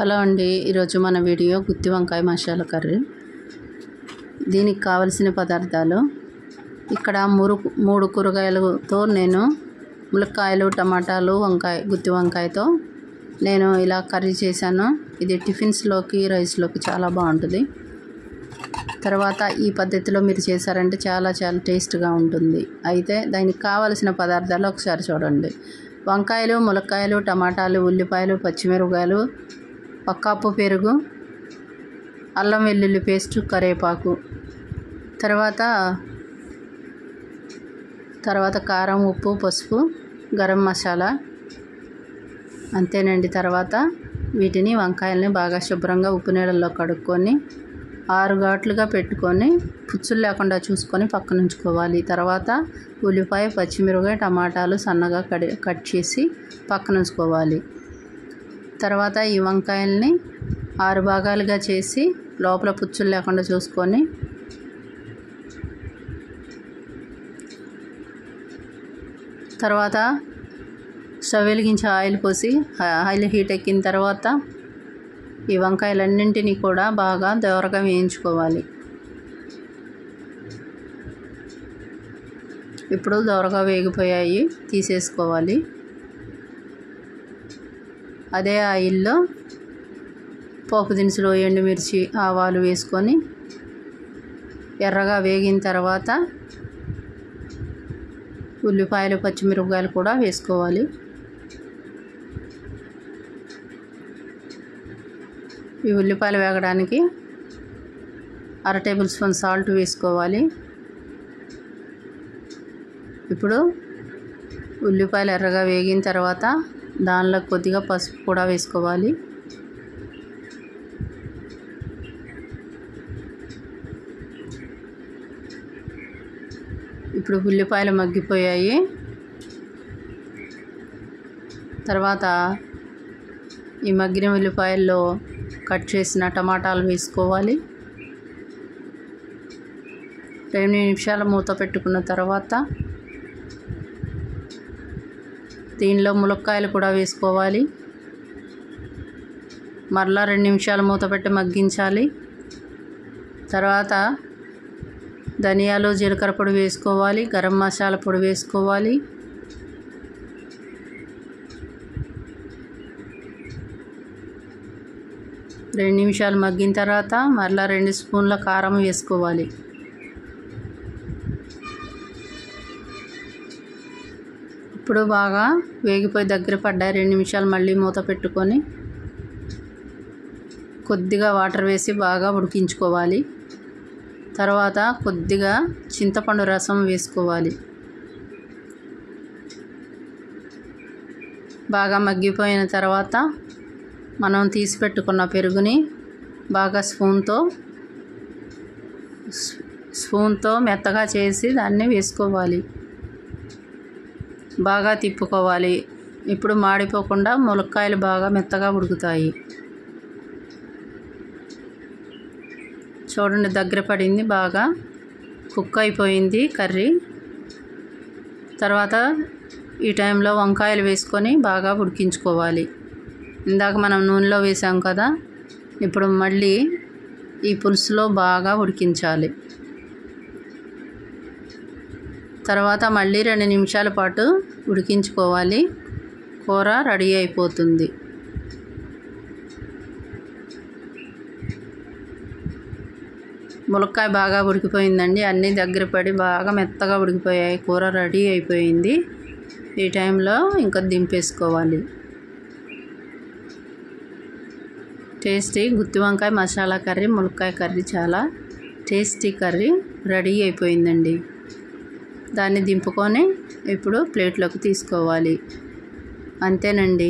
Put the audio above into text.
Hello అండి, ఈరోజు మన వీడియో గుత్తి వంకాయ మసాలా కర్రీ. దీనికి కావలసిన పదార్థాలు ఇక్కడ మూడు కూరగాయలతో నేను ములక్కాయలు, టమాటాలు, గుత్తి వంకాయతో నేను ఇలా కర్రీ చేశాను. ఇది టిఫిన్స్లోకి, రైస్లోకి చాలా బాగుంటుంది. తర్వాత ఈ పద్ధతిలో మీరు చేశారంటే చాలా టేస్ట్గా ఉంటుంది. అయితే దానికి కావలసిన పదార్థాలు ఒకసారి చూడండి. వంకాయలు, ములక్కాయలు, టమాటాలు, ఉల్లిపాయలు, పచ్చిమిరపకాయలు, ఒక కప్పు పెరుగు, అల్లం వెల్లుల్లి పేస్టు, కరివేపాకు, తర్వాత కారం, ఉప్పు, పసుపు, గరం మసాలా, అంతేనండి. తర్వాత వీటిని వంకాయల్ని బాగా శుభ్రంగా ఉప్పు నీళ్ళల్లో కడుక్కొని 6 ఘాట్లుగా పెట్టుకొని పుచ్చులు లేకుండా చూసుకొని పక్కన ఉంచుకోవాలి. తర్వాత ఉల్లిపాయ, పచ్చిమిరపకాయ, టమాటాలు సన్నగా కట్ చేసి పక్కన ఉంచుకోవాలి. తర్వాత ఈ వంకాయల్ని 6 భాగాలుగా చేసి లోపల పుచ్చులు లేకుండా చూసుకొని తర్వాత స్టవ్ వెలిగించి ఆయిల్ పోసి ఆయిల్ హీట్ ఎక్కిన తర్వాత ఈ వంకాయలన్నింటినీ కూడా బాగా దోరగా వేయించుకోవాలి. ఇప్పుడు దోరగా వేగిపోయాయి, తీసేసుకోవాలి. అదే ఆయిల్లో పోపు దినుసులు, ఎండుమిర్చి, ఆవాలు వేసుకొని ఎర్రగా వేగిన తర్వాత ఉల్లిపాయలు, పచ్చిమిరపకాయలు కూడా వేసుకోవాలి. ఈ ఉల్లిపాయలు వేగడానికి 1/2 టేబుల్ స్పూన్ సాల్ట్ వేసుకోవాలి. ఇప్పుడు ఉల్లిపాయలు ఎర్రగా వేగిన తర్వాత దానిలో కొద్దిగా పసుపు కూడా వేసుకోవాలి. ఇప్పుడు ఉల్లిపాయలు మగ్గిపోయాయి. తర్వాత ఈ మగ్గిన ఉల్లిపాయల్లో కట్ చేసిన టమాటాలు వేసుకోవాలి. 2 నిమిషాలు మూత పెట్టుకున్న తర్వాత దీనిలో ములక్కాయలు కూడా వేసుకోవాలి. మరలా 2 నిమిషాలు మూత పెట్టి మగ్గించాలి. తర్వాత ధనియాలు, జీలకర్ర పొడి వేసుకోవాలి. గరం మసాలా పొడి వేసుకోవాలి. రెండు నిమిషాలు మగ్గిన తర్వాత మరలా 2 స్పూన్ల కారం వేసుకోవాలి. ఇప్పుడు బాగా వేగిపోయి దగ్గర పడ్డాయి. 2 నిమిషాలు మళ్ళీ మూత పెట్టుకొని కొద్దిగా వాటర్ వేసి బాగా ఉడికించుకోవాలి. తర్వాత కొద్దిగా చింతపండు రసం వేసుకోవాలి. బాగా మగ్గిపోయిన తర్వాత మనం తీసి పెట్టుకున్న పెరుగుని బాగా స్పూన్తో మెత్తగా చేసి దాన్ని వేసుకోవాలి. బాగా తిప్పుకోవాలి. ఇప్పుడు మాడిపోకుండా ములక్కాయలు బాగా మెత్తగా ఉడుకుతాయి. చూడండి, దగ్గర పడింది, బాగా కుక్ అయిపోయింది కర్రీ. తర్వాత ఈ టైంలో వంకాయలు వేసుకొని బాగా ఉడికించుకోవాలి. ఇందాక మనం నూనెలో వేసాం కదా, ఇప్పుడు మళ్ళీ ఈ పులుసులో బాగా ఉడికించాలి. తర్వాత మళ్ళీ 2 నిమిషాల పాటు ఉడికించుకోవాలి. కూర రెడీ అయిపోతుంది. ములక్కాయ బాగా ఉడికిపోయిందండి. అన్నీ దగ్గర పడి బాగా మెత్తగా ఉడికిపోయాయి. కూర రెడీ అయిపోయింది. ఈ టైంలో ఇంకా దింపేసుకోవాలి. టేస్టీ గుత్తి వంకాయ మసాలా కర్రీ, ములక్కాయ కర్రీ చాలా టేస్టీ కర్రీ రెడీ అయిపోయిందండి. దాన్ని దింపుకొని ఇప్పుడు ప్లేట్లోకి తీసుకోవాలి. అంతేనండి.